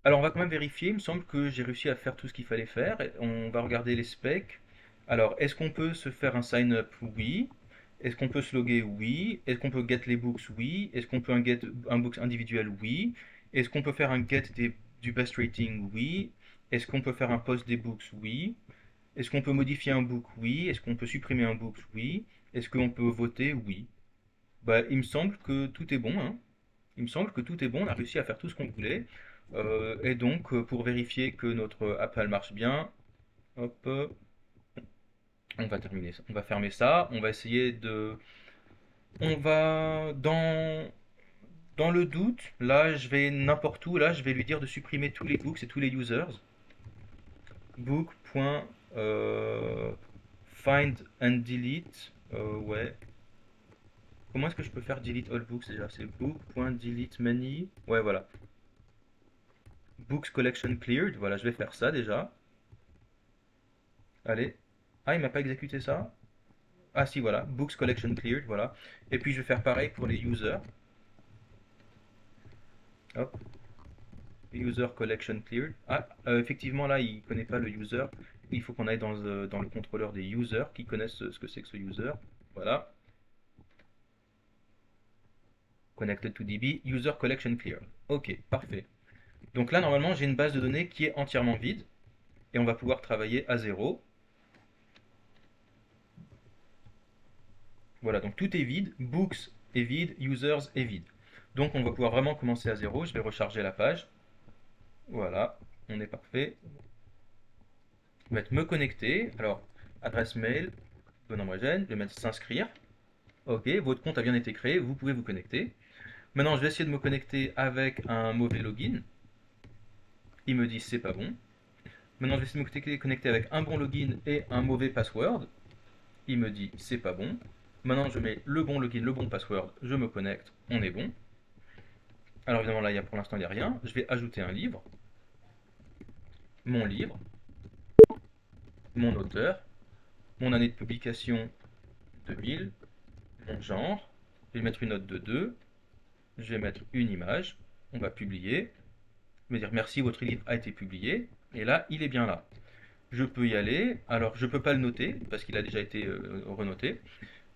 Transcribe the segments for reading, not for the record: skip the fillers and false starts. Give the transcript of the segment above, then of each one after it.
Alors on va quand même vérifier, il me semble que j'ai réussi à faire tout ce qu'il fallait faire. On va regarder les specs. Alors, est-ce qu'on peut se faire un sign-up? Oui. Est-ce qu'on peut se loguer? Oui. Est-ce qu'on peut get les books? Oui. Est-ce qu'on peut un get un books individuel? Oui. Est-ce qu'on peut faire un get du best rating? Oui. Est-ce qu'on peut faire un post des books? Oui. Est-ce qu'on peut modifier un book? Oui. Est-ce qu'on peut supprimer un book? Oui. Est-ce qu'on peut voter? Oui. Bah, il me semble que tout est bon, hein. Il me semble que tout est bon, on a réussi à faire tout ce qu'on voulait. Et donc, pour vérifier que notre appel marche bien, hop, on va terminer ça. On va fermer ça. On va essayer de. On va. Dans le doute, là, je vais n'importe où. Là, je vais lui dire de supprimer tous les books et tous les users. Book.find and delete. Ouais. Comment est-ce que je peux faire delete all books déjà? C'est book.delete many. Ouais, voilà. Books collection cleared. Voilà, je vais faire ça déjà. Allez. Ah, il m'a pas exécuté ça? Ah si, voilà. Books collection cleared, voilà. Et puis je vais faire pareil pour les users. Hop. User collection cleared. Ah, effectivement là, il connaît pas le user. Il faut qu'on aille dans le contrôleur des users qui connaissent ce que c'est que ce user. Voilà. Connected to DB. User collection cleared. Ok, parfait. Donc là, normalement, j'ai une base de données qui est entièrement vide. Et on va pouvoir travailler à zéro. Voilà, donc tout est vide. Books est vide. Users est vide. Donc on va pouvoir vraiment commencer à zéro. Je vais recharger la page. Voilà, on est parfait. Je vais mettre me connecter. Alors, adresse mail, bon homogène. Je vais mettre s'inscrire. Ok, votre compte a bien été créé, vous pouvez vous connecter. Maintenant, je vais essayer de me connecter avec un mauvais login. Il me dit c'est pas bon. Maintenant, je vais essayer de me connecter avec un bon login et un mauvais password. Il me dit c'est pas bon. Maintenant, je mets le bon login, le bon password, je me connecte, on est bon. Alors évidemment, là, pour l'instant, il n'y a rien. Je vais ajouter un livre, livre, mon auteur, mon année de publication 2000, mon genre. Je vais mettre une note de 2. Je vais mettre une image. On va publier. Je vais dire merci, votre livre a été publié. Et là, il est bien là. Je peux y aller. Alors, je ne peux pas le noter parce qu'il a déjà été renoté.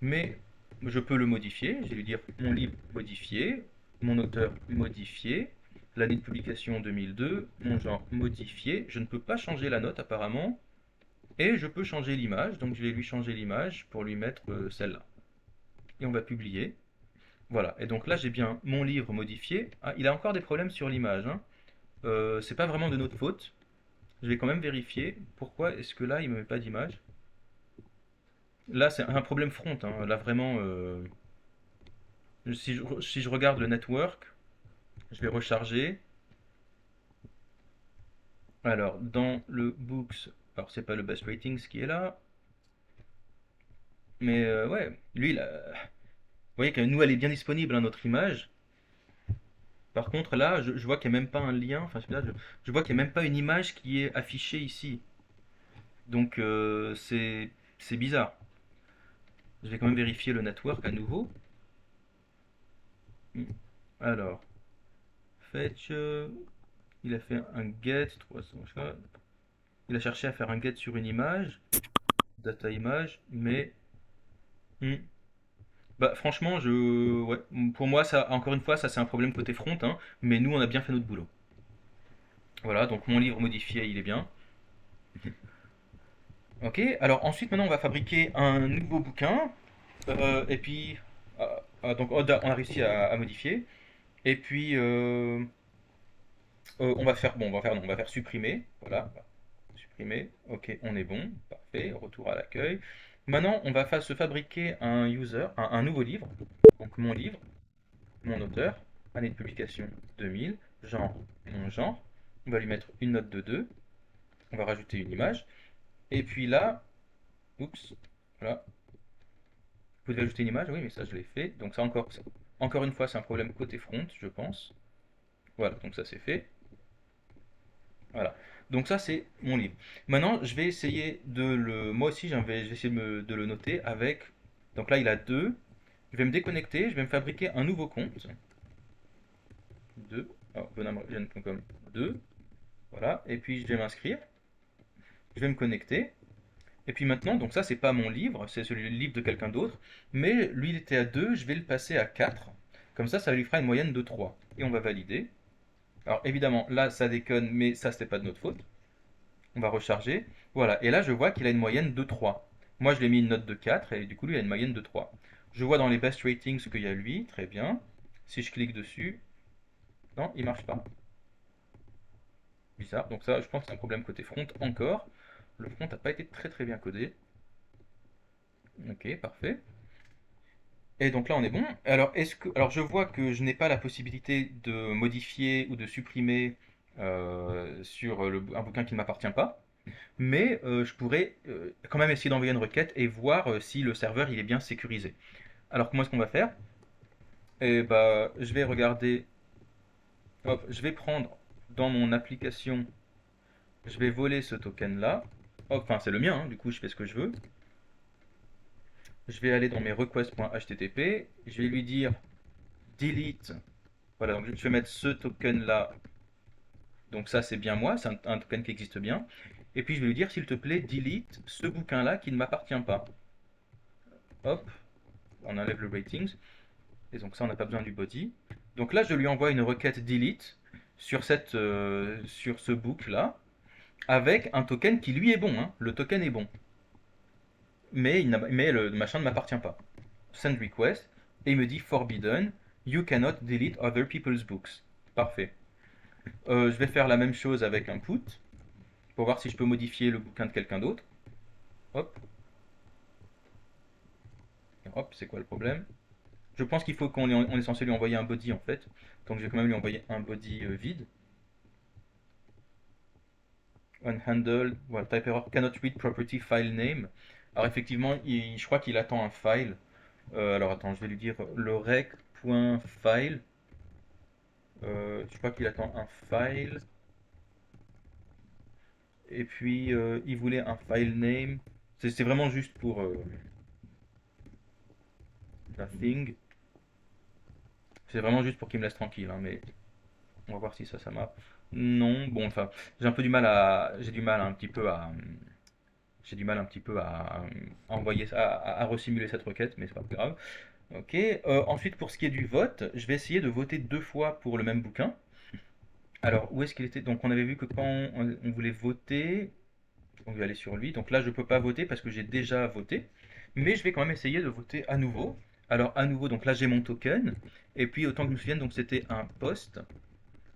Mais je peux le modifier. Je vais lui dire mon livre modifié, mon auteur modifié, l'année de publication 2002, mon genre modifié. Je ne peux pas changer la note apparemment. Et je peux changer l'image. Donc, je vais lui changer l'image pour lui mettre celle-là. Et on va publier. Voilà. Et donc là, j'ai bien mon livre modifié. Ah, il a encore des problèmes sur l'image, hein. C'est pas vraiment de notre faute. Je vais quand même vérifier. Pourquoi est-ce que là, il me met pas d'image? Là, c'est un problème front, hein. Là, vraiment, si je regarde le network, je vais recharger. Alors, dans le books, alors c'est pas le best ratings qui est là, mais ouais, lui, là, vous voyez que nous, elle est bien disponible, hein, notre image. Par contre, là, je vois qu'il n'y a même pas un lien. Enfin, là, je vois qu'il n'y a même pas une image qui est affichée ici. Donc, c'est bizarre. Je vais quand même vérifier le network à nouveau. Alors, fetch, il a fait un get 300. Il a cherché à faire un get sur une image, data image, mais hmm, bah franchement, ouais, pour moi ça, encore une fois, ça c'est un problème côté front, hein, mais nous on a bien fait notre boulot. Voilà, donc mon livre modifié, il est bien. Ok, alors ensuite maintenant on va fabriquer un nouveau bouquin, et puis donc on a réussi à modifier, et puis on va faire, bon, on va faire supprimer, voilà, supprimer, ok, on est bon, parfait, retour à l'accueil. Maintenant, on va se fabriquer un user, un nouveau livre, donc mon livre, mon auteur, année de publication 2000, genre, mon genre, on va lui mettre une note de 2, on va rajouter une image, et puis là, oups, voilà, vous devez ajouter une image, oui, mais ça je l'ai fait, donc ça encore une fois, c'est un problème côté front, je pense. Voilà, donc ça c'est fait. Voilà. Donc ça c'est mon livre. Maintenant, je vais essayer de le. Moi aussi, je vais essayer de le noter avec. Donc là, il a 2. Je vais me déconnecter. Je vais me fabriquer un nouveau compte. 2. Alors, bonamgen.com 2. Voilà, et puis je vais m'inscrire, je vais me connecter. Et puis maintenant, donc ça c'est pas mon livre, c'est celui le livre de quelqu'un d'autre, mais lui il était à 2, je vais le passer à 4. Comme ça lui fera une moyenne de 3. Et on va valider. Alors évidemment, là ça déconne, mais ça c'était pas de notre faute. On va recharger. Voilà, et là je vois qu'il a une moyenne de 3. Moi je lui ai mis une note de 4 et du coup lui il a une moyenne de 3. Je vois dans les best ratings ce qu'il y a lui, très bien. Si je clique dessus, non, il marche pas. Bizarre. Donc ça, je pense que c'est un problème côté front encore. Le front n'a pas été très très bien codé. Ok, parfait. Et donc là, on est bon. Alors je vois que je n'ai pas la possibilité de modifier ou de supprimer sur un bouquin qui ne m'appartient pas, mais je pourrais quand même essayer d'envoyer une requête et voir si le serveur il est bien sécurisé. Alors comment est-ce qu'on va faire? Eh bah, je vais regarder. Hop, je vais prendre dans mon application, je vais voler ce token là. Hop, enfin c'est le mien, hein, du coup je fais ce que je veux. Je vais aller dans mes requests.http, je vais lui dire delete. Voilà, donc je vais mettre ce token là. Donc ça c'est bien moi, c'est un token qui existe bien. Et puis je vais lui dire s'il te plaît delete ce bouquin là qui ne m'appartient pas. Hop, on enlève le ratings. Et donc ça on n'a pas besoin du body. Donc là je lui envoie une requête delete sur ce book là avec un token qui lui est bon, hein. Le token est bon. Mais le machin ne m'appartient pas. Send request, et il me dit forbidden, you cannot delete other people's books. Parfait. Je vais faire la même chose avec un put, pour voir si je peux modifier le bouquin de quelqu'un d'autre. Hop, hop, c'est quoi le problème? Je pense qu'il faut on est censé lui envoyer un body en fait. Donc je vais quand même lui envoyer un body vide. Unhandled, voilà, type error, cannot read property file name. Alors effectivement, je crois qu'il attend un file. Alors attends, je vais lui dire le rec.file. Je crois qu'il attend un file. Et puis il voulait un file name. C'est vraiment juste pour la thing. C'est vraiment juste pour qu'il me laisse tranquille, hein, mais on va voir si ça marche. Non, bon, enfin, j'ai du mal un petit peu à, envoyer ça, à resimuler cette requête, mais c'est pas grave. Ok. Ensuite, pour ce qui est du vote, je vais essayer de voter 2 fois pour le même bouquin. Alors, où est-ce qu'il était? Donc, on avait vu que quand on voulait voter, on veut aller sur lui. Donc là, je ne peux pas voter parce que j'ai déjà voté. Mais je vais quand même essayer de voter à nouveau. Alors à nouveau, donc là j'ai mon token. Et puis autant que je me souvienne, donc c'était un post.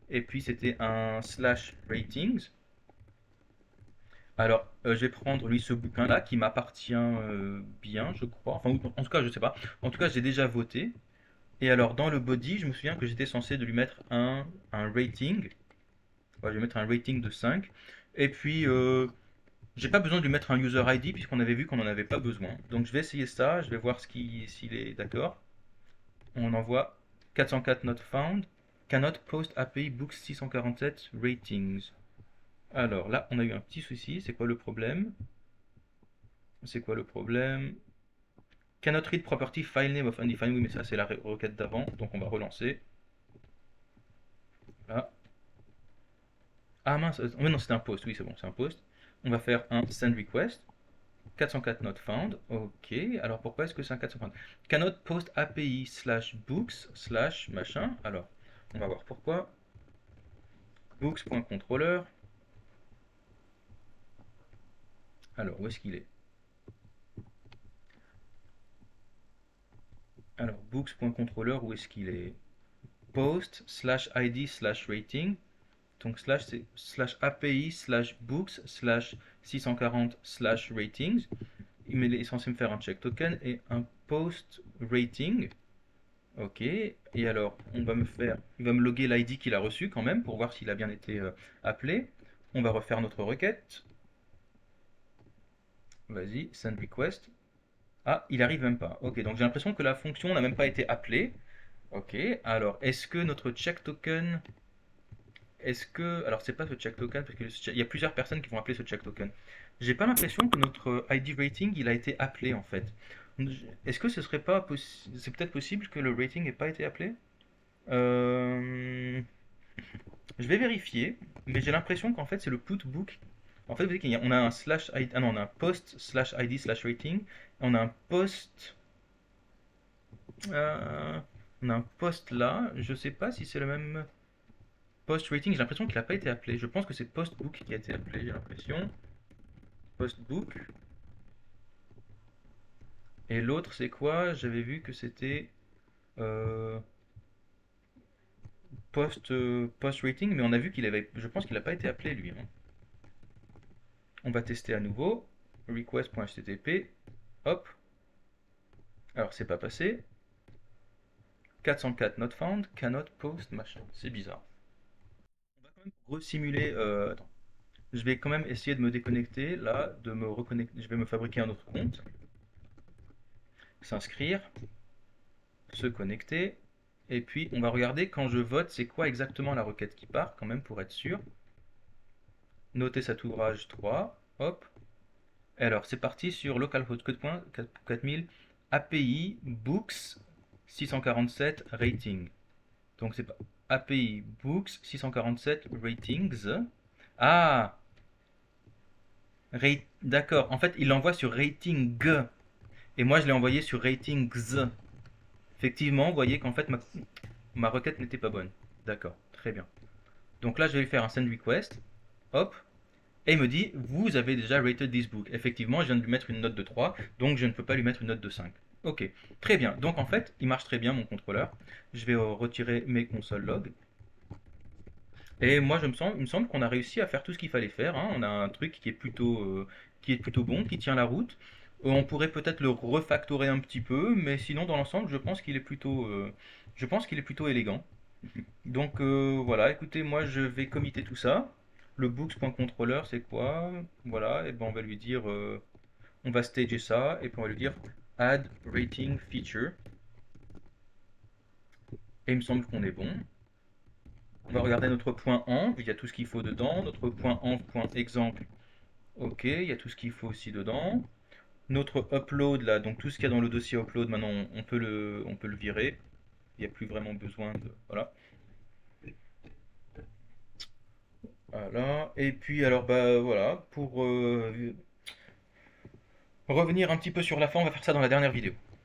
Et puis c'était un slash ratings. Alors je vais prendre lui ce bouquin là qui m'appartient bien, je crois. Enfin, en tout cas, je sais pas. En tout cas, j'ai déjà voté. Et alors dans le body, je me souviens que j'étais censé de lui mettre un rating. Ouais, je vais mettre un rating de 5. Et puis j'ai pas besoin de lui mettre un user ID puisqu'on avait vu qu'on n'en avait pas besoin. Donc je vais essayer ça, je vais voir s'il est d'accord. On envoie 404 not found, cannot post API books 647 ratings. Alors là, on a eu un petit souci, c'est quoi le problème? C'est quoi le problème? Cannot read property file name of undefined, oui mais ça c'est la requête d'avant, donc on va relancer. Là. Ah mince, oh, non c'était un post, oui c'est bon, c'est un post. On va faire un send request. 404 not found, ok. Alors pourquoi est-ce que c'est un 404? Cannot post API slash books slash machin. Alors, on va voir pourquoi. Books.controller. Alors, où est-ce qu'il est? Alors, books.controller, où est-ce qu'il est? Post slash ID slash rating. Donc slash c'est slash API slash books slash 640 slash ratings. Il est censé me faire un check token et un post rating. Ok, et alors il va me loguer l'ID qu'il a reçu quand même pour voir s'il a bien été appelé. On va refaire notre requête. Vas-y, send request. Ah, il arrive même pas. Ok, donc j'ai l'impression que la fonction n'a même pas été appelée. Ok, alors est-ce que notre check token, alors c'est pas ce check token parce qu'il y a plusieurs personnes qui vont appeler ce check token. J'ai pas l'impression que notre ID rating il a été appelé en fait. Est-ce que ce serait pas c'est peut-être possible que le rating n'ait pas été appelé? Euh, Je vais vérifier, mais j'ai l'impression qu'en fait c'est le putbook. En fait, vous voyez qu'on a un slash ID, ah non, on a un post slash ID slash rating, et on a un post, euh, on a un post là. Je sais pas si c'est le même post rating. J'ai l'impression qu'il n'a pas été appelé. Je pense que c'est postbook qui a été appelé. J'ai l'impression postbook. Et l'autre c'est quoi? J'avais vu que c'était euh, post rating, mais on a vu qu'il avait, je pense qu'il n'a pas été appelé lui, hein. On va tester à nouveau. Request.http. Hop. Alors c'est pas passé. 404 not found. Cannot post machin. C'est bizarre. On va quand même resimuler. Attends. Je vais quand même essayer de me déconnecter là, de me reconnecter. Je vais me fabriquer un autre compte. S'inscrire. Se connecter. Et puis on va regarder quand je vote, c'est quoi exactement la requête qui part, quand même pour être sûr. Noter cet ouvrage 3. Hop. Et alors, c'est parti sur localhost 4000 API Books 647 Rating. Donc, c'est pas API Books 647 Ratings. Ah, d'accord. En fait, il l'envoie sur Rating. Et moi, je l'ai envoyé sur Ratings. Effectivement, vous voyez qu'en fait, ma requête n'était pas bonne. D'accord, très bien. Donc là, je vais lui faire un send request. Hop. Et il me dit, vous avez déjà rated this book. Effectivement, je viens de lui mettre une note de 3, donc je ne peux pas lui mettre une note de 5. Ok, très bien. Donc en fait, il marche très bien mon contrôleur. Je vais retirer mes console log. Et moi, il me semble qu'on a réussi à faire tout ce qu'il fallait faire, hein. On a un truc qui est plutôt bon, qui tient la route. On pourrait peut-être le refactorer un petit peu, mais sinon, dans l'ensemble, je pense qu'il est plutôt élégant. Donc voilà, écoutez, moi je vais committer tout ça. Le books.controller, c'est quoi? Voilà, et ben on va lui dire, on va stager ça, et puis on va lui dire add rating feature. Et il me semble qu'on est bon. On va regarder notre point env, il y a tout ce qu'il faut dedans. Notre point env.exemple, ok, il y a tout ce qu'il faut aussi dedans. Notre upload là, donc tout ce qu'il y a dans le dossier upload, maintenant on peut le virer. Il n'y a plus vraiment besoin de. Voilà. Voilà. Et puis alors bah voilà, pour revenir un petit peu sur la fin, on va faire ça dans la dernière vidéo.